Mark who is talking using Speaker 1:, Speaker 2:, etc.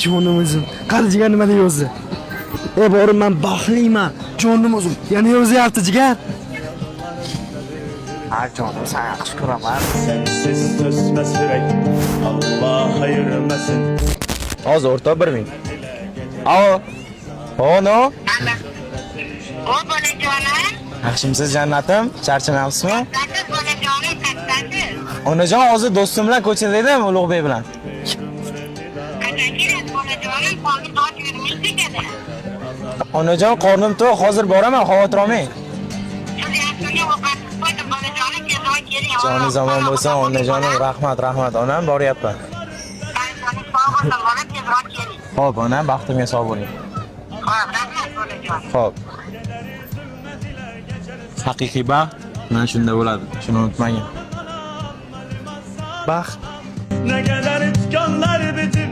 Speaker 1: Jonim o'zim. Qani jigar nima deyapsiz? Borim men baxtliman. Jonim o'zim. Yana yozyapti jigar. Ha jonim, sana yaxshi ko'raman.
Speaker 2: Sensiz o'smas yurek Alloh ayirmasin.
Speaker 3: Hozir o'rta 1000. Alo. Ono.
Speaker 4: O bolajonim.
Speaker 3: Yaxshimisiz jannatim? Charchamabsizmi?
Speaker 4: Siz bolajonim kattasiz.
Speaker 3: Onajon hozir do'stim bilan ko'chada edim, Ulug'bek bilan.
Speaker 4: Qachon kelasiz bolajonim? Qoldi to'rt yurmishdi ekan.
Speaker 3: Onajon qornim to'q, hozir boraman, xavotir olmang.
Speaker 4: Siz yaxshiga ovqat qo'ydim bolajonim, tezroq keling.
Speaker 3: Joni zamon bo'lsa, onajonim, rahmat, onam boryapman.
Speaker 4: Bolajonim sog' bo'lsin, bola tezroq keling.
Speaker 3: Xo'p, onam, baxtimga sog' bo'ling.
Speaker 4: Xo'p, rahmat bolajonim.
Speaker 3: Xo'p. Haqiqiy baxt mana shunda bo'ladi. Shuni unutmang. Baxt
Speaker 2: Ne kadar tükenler bitip